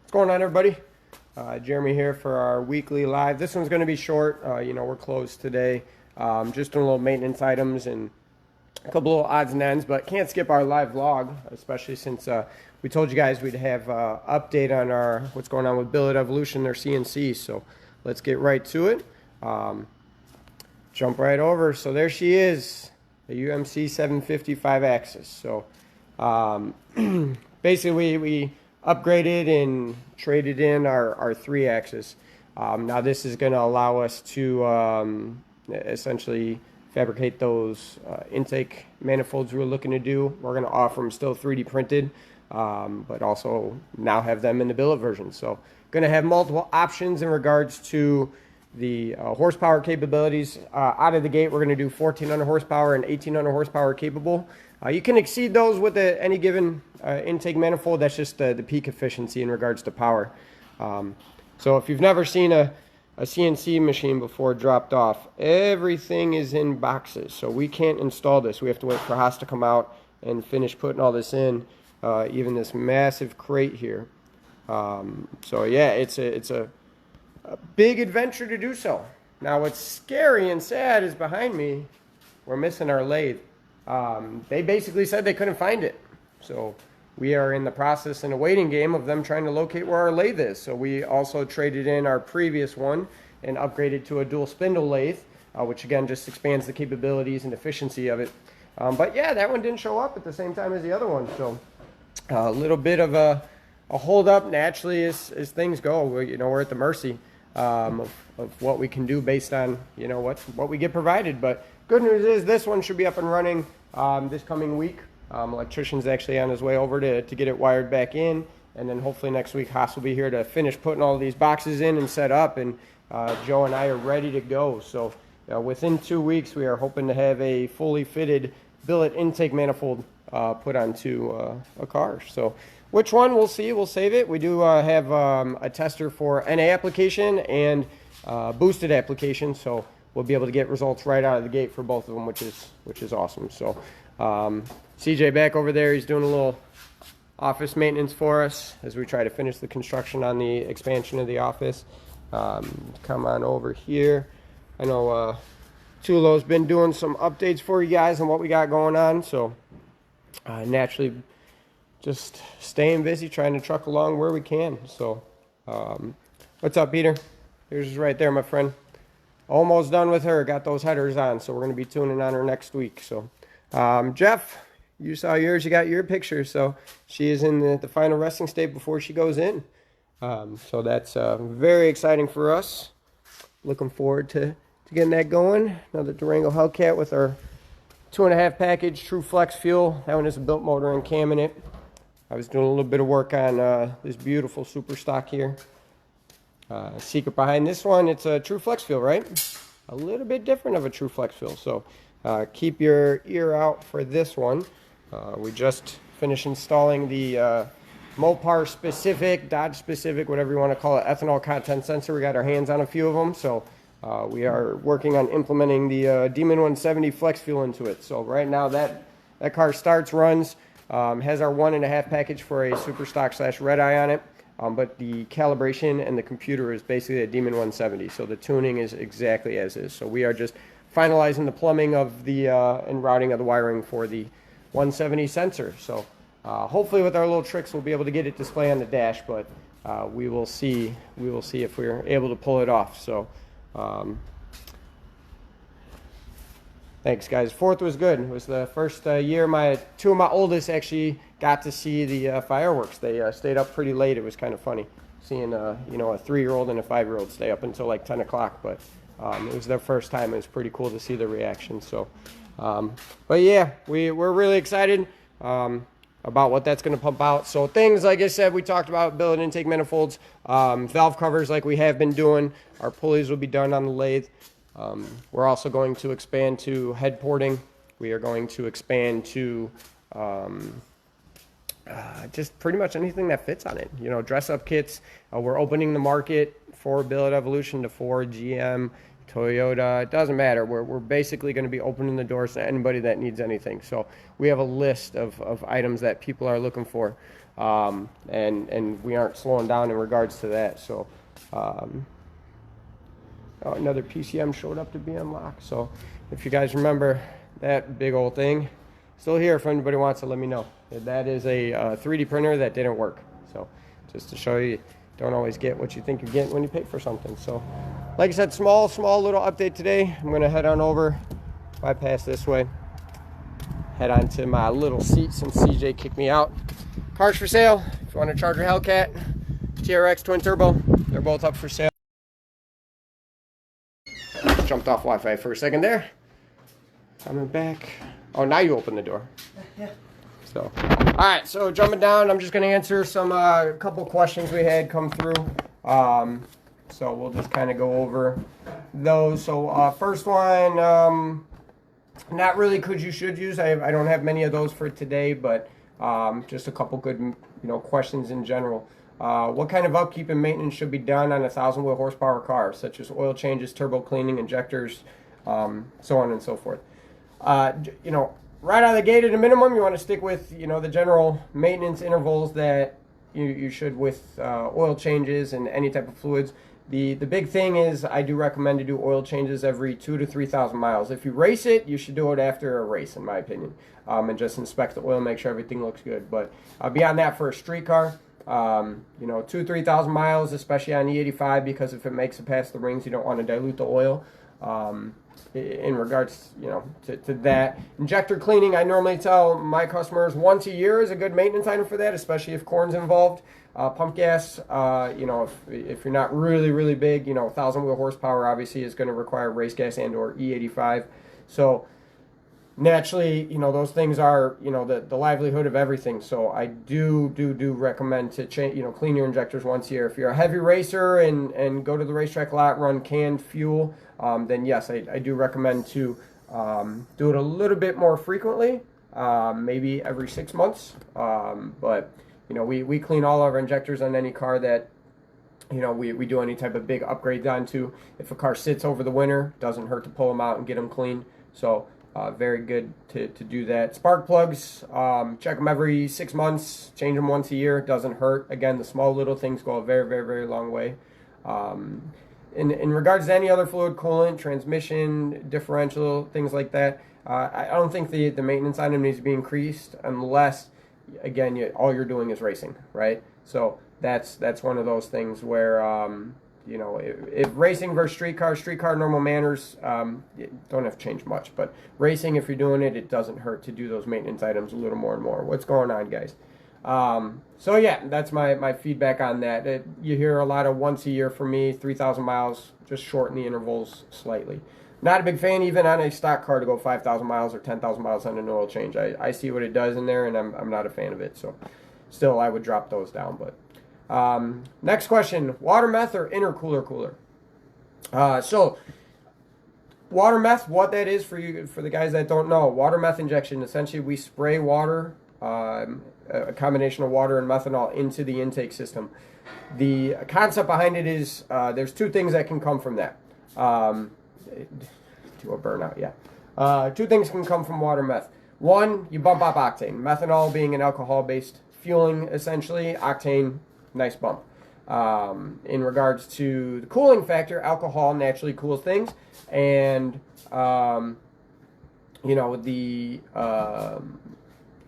What's going on, everybody? Jeremy here for our weekly live. This one's going to be short. We're closed today. Just doing a little maintenance items and a couple little odds and ends, but can't skip our live vlog, especially since we told you guys we'd have update on our what's going on with Billet Evolution, their CNC. So let's get right to it. Jump right over. So there she is, the UMC 755 axis. So basically we upgraded and traded in our 3-axis. Now this is going to allow us to essentially fabricate those intake manifolds we're looking to do. We're going to offer them still 3D printed, but also now have them in the billet version. So going to have multiple options in regards to the horsepower capabilities. Out of the gate, we're going to do 1400 horsepower and 1800 horsepower capable. You can exceed those with any given intake manifold. That's just the peak efficiency in regards to power. So if you've never seen a CNC machine before dropped off, everything is in boxes. So we can't install this. We have to wait for HAAS to come out and finish putting all this in, even this massive crate here. So yeah, it's a big adventure to do so. Now what's scary and sad is behind me, we're missing our lathe. They basically said they couldn't find it. So we are in the process and a waiting game of them trying to locate where our lathe is. So we also traded in our previous one and upgraded to a dual spindle lathe, which again just expands the capabilities and efficiency of it. But yeah, that one didn't show up at the same time as the other one. So a little bit of a hold up naturally as things go. We're at the mercy of what we can do based on what we get provided. But good news is this one should be up and running this coming week. Electrician's actually on his way over to get it wired back in, and then hopefully next week HAAS will be here to finish putting all these boxes in and set up, and Joe and I are ready to go. So within 2 weeks we are hoping to have a fully fitted billet intake manifold put onto a car. So which one, we'll see. We'll save it. We do have a tester for NA application and boosted application, so we'll be able to get results right out of the gate for both of them, which is awesome. So CJ back over there, he's doing a little office maintenance for us as we try to finish the construction on the expansion of the office. Come on over here. I know Tulo's been doing some updates for you guys on what we got going on, so naturally just staying busy trying to truck along where we can. So what's up, Peter? Yours is right there, my friend. Almost done with her. Got those headers on, so we're going to be tuning on her next week. So Jeff, you saw yours. You got your picture. So she is in the final resting state before she goes in. So that's very exciting for us. Looking forward to getting that going. Another Durango Hellcat with our 2.5 package True Flex fuel. That one is a built motor and cam in it. I was doing a little bit of work on this beautiful super stock here. Secret behind this one, it's a True Flex fuel, right? A little bit different of a True Flex fuel. So keep your ear out for this one. We just finished installing the Mopar specific, Dodge specific, whatever you want to call it, ethanol content sensor. We got our hands on a few of them. So we are working on implementing the Demon 170 flex fuel into it. So right now that car starts, runs, has our 1.5 package for a super stock / red eye on it. But the calibration and the computer is basically a Demon 170. So the tuning is exactly as is. So we are just finalizing the plumbing of the and routing of the wiring for the 170 sensor. So hopefully with our little tricks we'll be able to get it display on the dash, but we will see if we're able to pull it off. So thanks, guys. 4th was good. It was the first year two of my oldest actually got to see the fireworks. They stayed up pretty late. It was kind of funny seeing a 3-year-old and a 5-year-old stay up until like 10 o'clock. But it was their first time. It was pretty cool to see the reaction. So, but yeah, we're really excited about what that's going to pump out. So things like I said, we talked about billet intake manifolds, valve covers like we have been doing. Our pulleys will be done on the lathe. We're also going to expand to head porting. We are going to expand to just pretty much anything that fits on it. Dress up kits. We're opening the market for Billet Evolution to Ford, GM, Toyota. It doesn't matter. We're basically going to be opening the doors to anybody that needs anything. So we have a list of items that people are looking for. and we aren't slowing down in regards to that. So oh, another PCM showed up to be unlocked. So if you guys remember that big old thing, still here if anybody wants to let me know. That is a 3D printer that didn't work. So just to show you, don't always get what you think you're getting when you pay for something. So like I said, small little update today. I'm gonna head on over, bypass this way, head on to my little seat since CJ kicked me out. Cars for sale. If you want a Charger Hellcat, TRX twin turbo, they're both up for sale. Jumped off Wi-Fi for a second there. Coming back. Oh, now you open the door. Yeah. So, all right. So jumping down, I'm just going to answer some couple questions we had come through. So we'll just kind of go over those. So first one, not really could you should use. I don't have many of those for today, but just a couple good questions in general. What kind of upkeep and maintenance should be done on a 1,000 horsepower car, such as oil changes, turbo cleaning, injectors, so on and so forth? Right out of the gate at a minimum, you want to stick with the general maintenance intervals that you should with oil changes and any type of fluids. The big thing is I do recommend to do oil changes every 2,000 to 3,000 miles. If you race it, you should do it after a race, in my opinion, and just inspect the oil, make sure everything looks good. But beyond that, for a street car, 2,000 to 3,000 miles, especially on E85, because if it makes it past the rings, you don't want to dilute the oil. In regards, to that. Injector cleaning, I normally tell my customers once a year is a good maintenance item for that, especially if corn's involved. Pump gas, if you're not really big, 1,000 horsepower obviously is going to require race gas and or E85. So naturally, those things are, the livelihood of everything. So I do recommend to change, clean your injectors once a year. If you're a heavy racer and go to the racetrack lot, run canned fuel, then yes, I do recommend to do it a little bit more frequently, maybe every 6 months. But we clean all of our injectors on any car that we do any type of big upgrades onto. If a car sits over the winter, doesn't hurt to pull them out and get them clean. So very good to do that. Spark plugs, check them every 6 months, change them once a year. Doesn't hurt. Again, the small little things go a very long way. In regards to any other fluid, coolant, transmission, differential, things like that, I don't think the maintenance item needs to be increased unless, again, all you're doing is racing, right? So that's one of those things where if racing versus streetcar normal manners, don't have to change much. But racing, if you're doing it, it doesn't hurt to do those maintenance items a little more and more. What's going on, guys? So yeah, that's my feedback on that. You hear a lot of once a year from me, 3,000 miles, just shorten the intervals slightly. Not a big fan even on a stock car to go 5,000 miles or 10,000 miles on an oil change. I see what it does in there, and I'm not a fan of it. So still, I would drop those down. But next question, water meth or intercooler cooler? So water meth, what that is for the guys that don't know, water meth injection, essentially we spray water, a combination of water and methanol into the intake system. The concept behind it is there's two things that can come from that. To a burnout, yeah. Two things can come from water meth. One, you bump up octane. Methanol being an alcohol-based fueling, essentially. Octane, nice bump. In regards to the cooling factor, alcohol naturally cools things, and the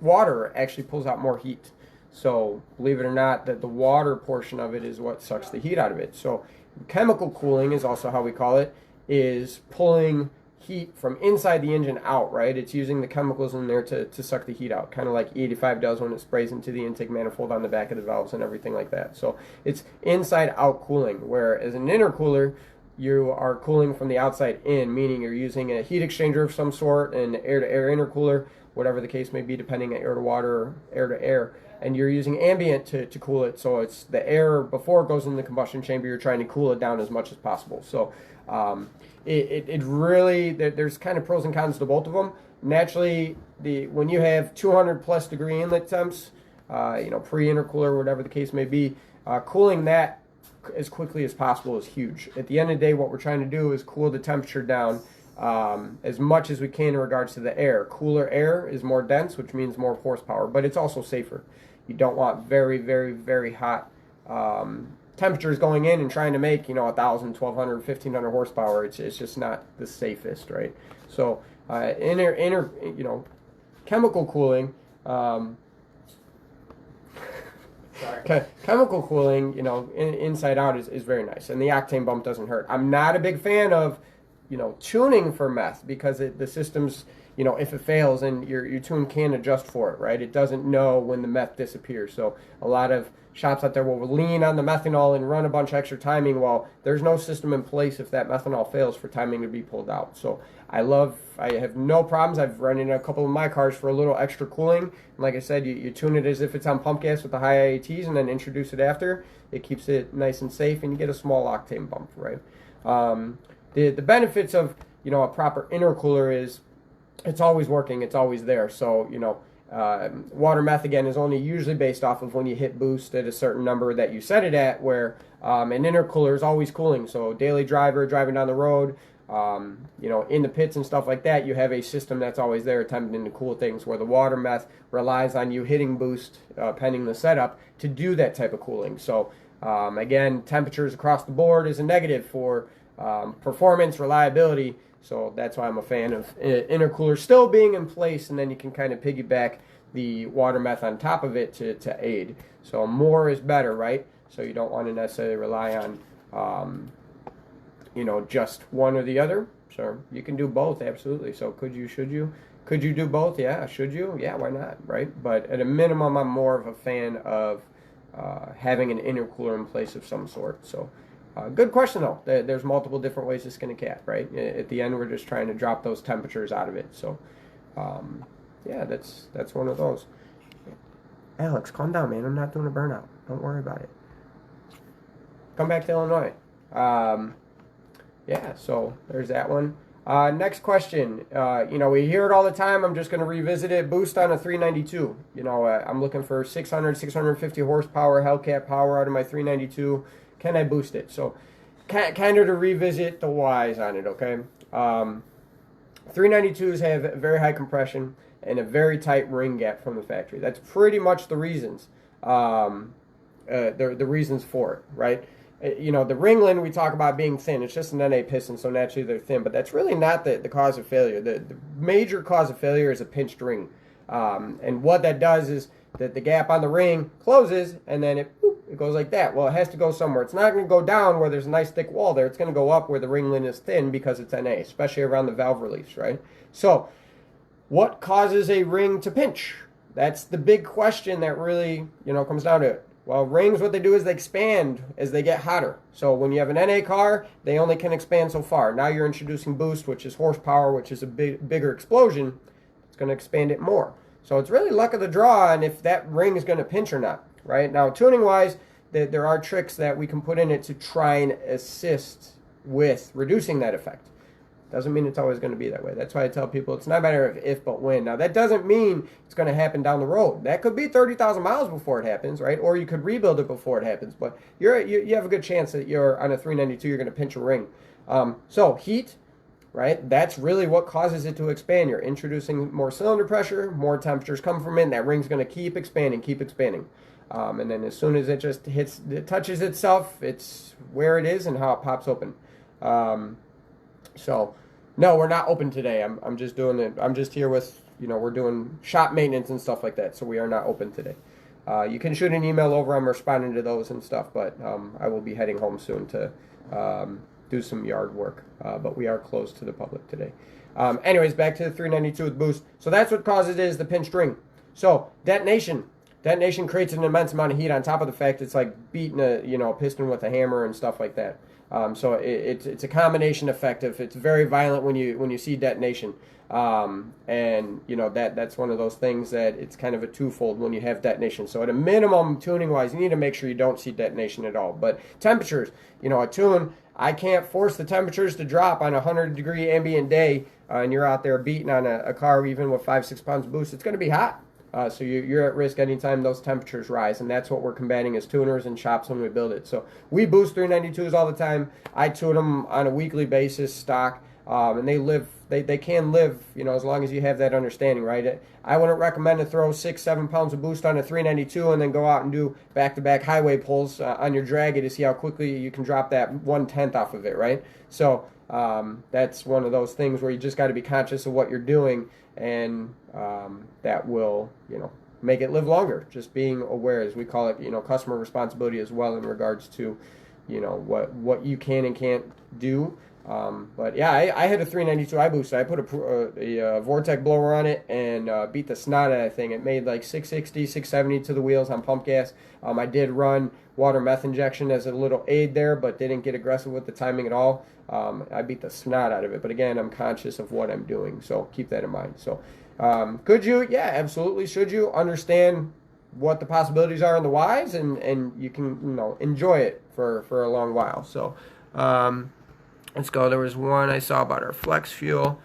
water actually pulls out more heat. So believe it or not, that the water portion of it is what sucks the heat out of it. So chemical cooling is also how we call it, is pulling heat from inside the engine out, right? It's using the chemicals in there to suck the heat out, kind of like E85 does when it sprays into the intake manifold on the back of the valves and everything like that. So it's inside out cooling, whereas an intercooler, you are cooling from the outside in, meaning you're using a heat exchanger of some sort, an air-to-air intercooler, whatever the case may be, depending on air to water or air to air, and you're using ambient to cool it. So it's the air before it goes in the combustion chamber, you're trying to cool it down as much as possible. So it really, there's kind of pros and cons to both of them. Naturally, when you have 200 plus degree inlet temps, pre-intercooler, whatever the case may be, cooling that as quickly as possible is huge. At the end of the day, what we're trying to do is cool the temperature down as much as we can in regards to the air. Cooler air is more dense, which means more horsepower, but it's also safer. You don't want very, very, very hot temperatures going in and trying to make, 1,000, 1,200, 1,500 horsepower. It's just not the safest, right? So chemical cooling. Chemical cooling, inside out is very nice, and the octane bump doesn't hurt. I'm not a big fan of, tuning for meth, because the system's, if it fails, and your tune can't adjust for it, right? It doesn't know when the meth disappears. So a lot of shops out there will lean on the methanol and run a bunch of extra timing. Well, there's no system in place if that methanol fails for timing to be pulled out. So I have no problems. I've run in a couple of my cars for a little extra cooling. And like I said, you tune it as if it's on pump gas with the high IATs, and then introduce it after. It keeps it nice and safe, and you get a small octane bump, right? The benefits of, a proper intercooler is it's always working, it's always there. So, water meth, again, is only usually based off of when you hit boost at a certain number that you set it at, where an intercooler is always cooling. So daily driver, driving down the road, in the pits and stuff like that, you have a system that's always there attempting to cool things, where the water meth relies on you hitting boost, pending the setup, to do that type of cooling. So, again, temperatures across the board is a negative for performance, reliability. So that's why I'm a fan of intercooler still being in place, and then you can kind of piggyback the water meth on top of it to aid. So more is better, right? So you don't want to necessarily rely on, just one or the other. So you can do both, absolutely. So could you, should you? Could you do both? Yeah. Should you? Yeah, why not, right? But at a minimum, I'm more of a fan of having an intercooler in place of some sort. So good question, though. There's multiple different ways to skin a cat, right? At the end, we're just trying to drop those temperatures out of it. So, yeah, that's one of those. Alex, calm down, man. I'm not doing a burnout. Don't worry about it. Come back to Illinois. Yeah, so there's that one. Next question. We hear it all the time. I'm just going to revisit it. Boost on a 392. I'm looking for 600, 650 horsepower, Hellcat power out of my 392. Can I boost it? So, kind of to revisit the whys on it, okay? 392s have very high compression and a very tight ring gap from the factory. That's pretty much the reasons. The reasons for it, right? The ringland we talk about being thin. It's just an NA piston, so naturally they're thin. But that's really not the cause of failure. The major cause of failure is a pinched ring. And what that does is that the gap on the ring closes, and then it goes like that. Well, it has to go somewhere. It's not going to go down where there's a nice thick wall there. It's going to go up where the ringland is thin because it's NA, especially around the valve reliefs, right? So what causes a ring to pinch? That's the big question that really, comes down to it. Well, rings, what they do is they expand as they get hotter. So when you have an NA car, they only can expand so far. Now you're introducing boost, which is horsepower, which is a bigger explosion. It's going to expand it more. So it's really luck of the draw on if that ring is going to pinch or not, right? Now, tuning-wise, there are tricks that we can put in it to try and assist with reducing that effect. Doesn't mean it's always going to be that way. That's why I tell people it's not a matter of if, but when. Now, that doesn't mean it's going to happen down the road. That could be 30,000 miles before it happens, right? Or you could rebuild it before it happens. But you have a good chance that you're on a 392, you're going to pinch a ring. So heat, right? That's really what causes it to expand. You're introducing more cylinder pressure, more temperatures come from it, and that ring's going to keep expanding. And then as soon as it just touches itself, it's where it is and how it pops open. So, no, we're not open today. I'm just doing it. I'm just here with, we're doing shop maintenance and stuff like that. So we are not open today. You can shoot an email over. I'm responding to those and stuff. But I will be heading home soon to do some yard work. But we are closed to the public today. Anyways, back to the 392 with boost. So that's what causes it is the pinched ring. So detonation. Detonation creates an immense amount of heat on top of the fact it's like beating a piston with a hammer and stuff like that. So it's a combination effect of it's very violent when you see detonation, and that's one of those things that it's kind of a twofold when you have detonation. So at a minimum, tuning wise, you need to make sure you don't see detonation at all. But temperatures, a tune, I can't force the temperatures to drop on a 100-degree ambient day, and you're out there beating on a car even with 5-6 pounds of boost. It's going to be hot. So you're at risk anytime those temperatures rise, and that's what we're combating as tuners and shops when we build it. So we boost 392s all the time. I tune them on a weekly basis, stock. and they can live, you know, as long as you have that understanding, right? I wouldn't recommend to throw 6-7 pounds of boost on a 392 and then go out and do back-to-back highway pulls on your draggy to see how quickly you can drop that 1/10 off of it, right? So that's one of those things where you just got to be conscious of what you're doing, and that will, you know, make it live longer. Just being aware, as we call it, you know, customer responsibility as well in regards to, you know, what you can and can't do. But yeah, I had a 392 iBoost. I put a Vortec blower on it and beat the snot out of that thing. It made like 660, 670 to the wheels on pump gas. I did run water meth injection as a little aid there, but didn't get aggressive with the timing at all. I beat the snot out of it. But again, I'm conscious of what I'm doing, so keep that in mind. So could you? Yeah, absolutely. Should you understand what the possibilities are and the whys, and you can, you know, enjoy it for a long while. So let's go. There was one I saw about our flex fuel.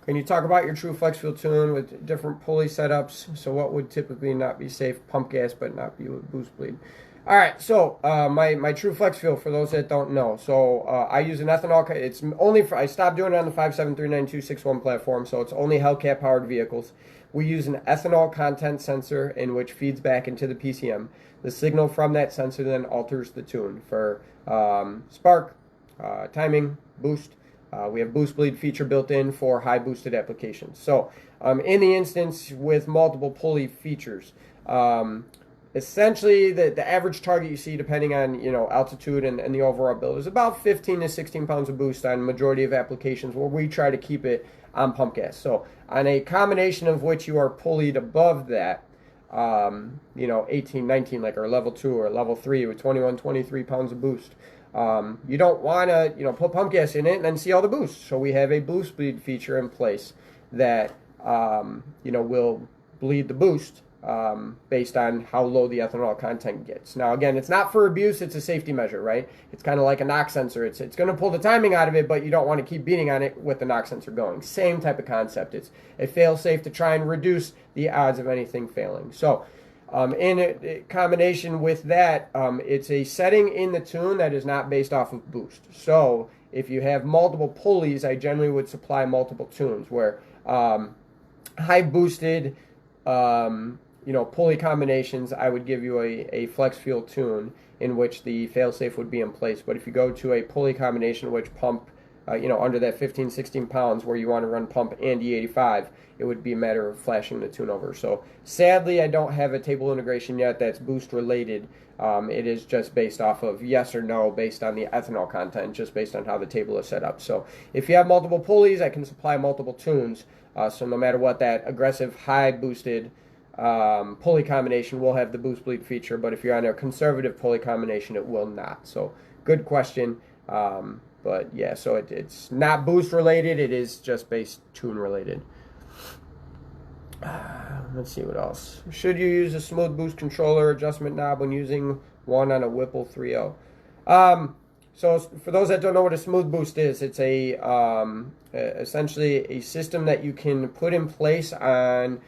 Can you talk about your true flex fuel tune with different pulley setups? So what would typically not be safe pump gas but not be with boost bleed? All right, so my true flex fuel, for those that don't know, so I use an ethanol. It's only for, I stopped doing it on the 5739261 platform, so it's only Hellcat powered vehicles. We use an ethanol content sensor in which feeds back into the PCM. The signal from that sensor then alters the tune for spark, timing, boost. We have boost bleed feature built in for high boosted applications. So in the instance with multiple pulley features, essentially the average target you see, depending on, you know, altitude and the overall build, is about 15 to 16 pounds of boost on majority of applications where we try to keep it on pump gas. So on a combination of which you are pulleyed above that, you know, 18, 19, like our level 2 or level 3 with 21, 23 pounds of boost, you don't want to, you know, put pump gas in it and then see all the boost. So we have a boost bleed feature in place that, you know, will bleed the boost based on how low the ethanol content gets. Now, again, it's not for abuse, it's a safety measure, right? It's kind of like a knock sensor. It's going to pull the timing out of it, but you don't want to keep beating on it with the knock sensor going. Same type of concept. It's a fail-safe to try and reduce the odds of anything failing. So in a combination with that, it's a setting in the tune that is not based off of boost. So if you have multiple pulleys, I generally would supply multiple tunes where high boosted, you know, pulley combinations, I would give you a flex fuel tune in which the failsafe would be in place. But if you go to a pulley combination which pump, you know, under that 15, 16 pounds where you want to run pump and E85, it would be a matter of flashing the tune over. So sadly, I don't have a table integration yet that's boost related. It is just based off of yes or no based on the ethanol content, just based on how the table is set up. So if you have multiple pulleys, I can supply multiple tunes. So no matter what, that aggressive high boosted pulley combination will have the boost bleed feature, but if you're on a conservative pulley combination, it will not. So good question. But yeah, so it's not boost related, it is just base tune related. Let's see what else. Should you use a smooth boost controller adjustment knob when using one on a Whipple 3.0? So for those that don't know what a smooth boost is, it's a essentially a system that you can put in place on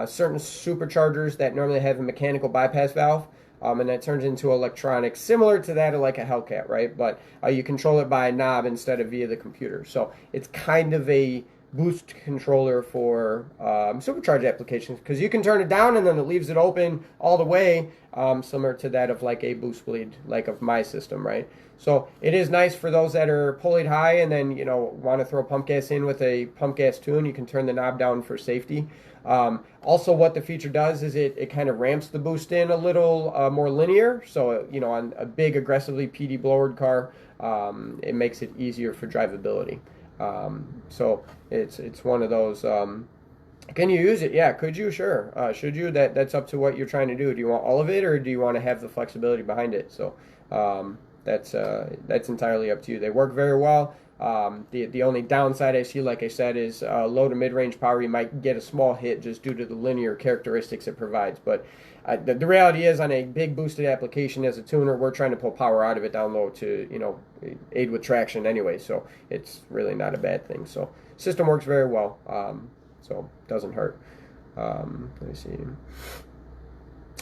certain superchargers that normally have a mechanical bypass valve, and that turns into electronic, similar to that of like a Hellcat, right? But you control it by a knob instead of via the computer. So it's kind of a boost controller for supercharged applications, because you can turn it down and then it leaves it open all the way, similar to that of like a boost bleed, like of my system, right? So it is nice for those that are pulleyed high and then, you know, want to throw pump gas in with a pump gas tune. You can turn the knob down for safety. Also, what the feature does is it kind of ramps the boost in a little more linear. So, you know, on a big, aggressively PD blowered car, it makes it easier for drivability. So it's one of those. Can you use it? Yeah, could you? Sure. Should you? That's up to what you're trying to do. Do you want all of it, or do you want to have the flexibility behind it? So that's entirely up to you. They work very well. The only downside I see, like I said, is low to mid-range power. You might get a small hit just due to the linear characteristics it provides. But the reality is, on a big boosted application as a tuner, we're trying to pull power out of it down low to, you know, aid with traction anyway. So it's really not a bad thing. So system works very well. So it doesn't hurt. Let me see.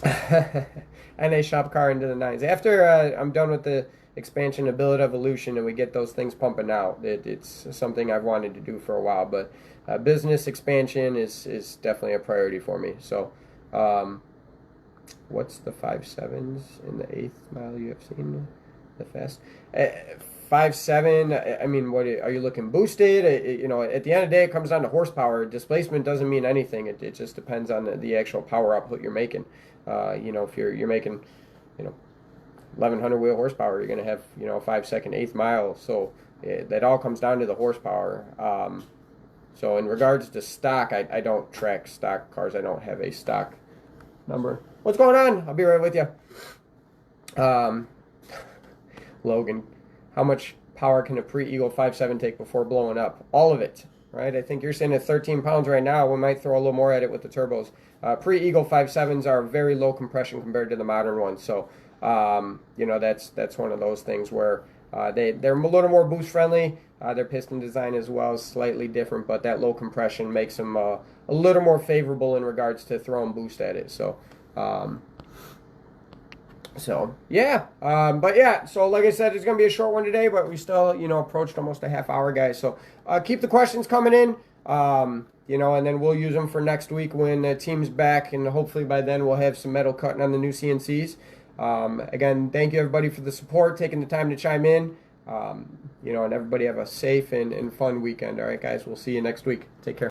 And a shop car into the nines. After I'm done with the expansion of Build Evolution and we get those things pumping out, it's something I've wanted to do for a while. But business expansion is definitely a priority for me. So, what's the 5.7s in the 8th mile you have seen the fast? 5.7. I mean, what are you looking boosted? You know, at the end of the day, it comes down to horsepower. Displacement doesn't mean anything. It just depends on the actual power output you're making. You know, if you're making, you know, 1100 wheel horsepower, you're going to have, you know, a 5-second 8th mile. So that all comes down to the horsepower. So in regards to stock, I don't track stock cars. I don't have a stock number. What's going on? I'll be right with you. Logan, how much power can a pre-Eagle 5.7 take before blowing up? All of it, right? I think you're saying at 13 pounds right now. We might throw a little more at it with the turbos. Pre-Eagle 5.7s are very low compression compared to the modern ones. So, you know, that's one of those things where they're a little more boost friendly. Their piston design as well is slightly different, but that low compression makes them a little more favorable in regards to throwing boost at it. So, yeah, but yeah, so like I said, it's going to be a short one today, but we still, you know, approached almost a half hour, guys. So keep the questions coming in, you know, and then we'll use them for next week when the team's back, and hopefully by then we'll have some metal cutting on the new CNCs. Again, thank you everybody for the support, taking the time to chime in, you know, and everybody have a safe and fun weekend. All right, guys, we'll see you next week. Take care.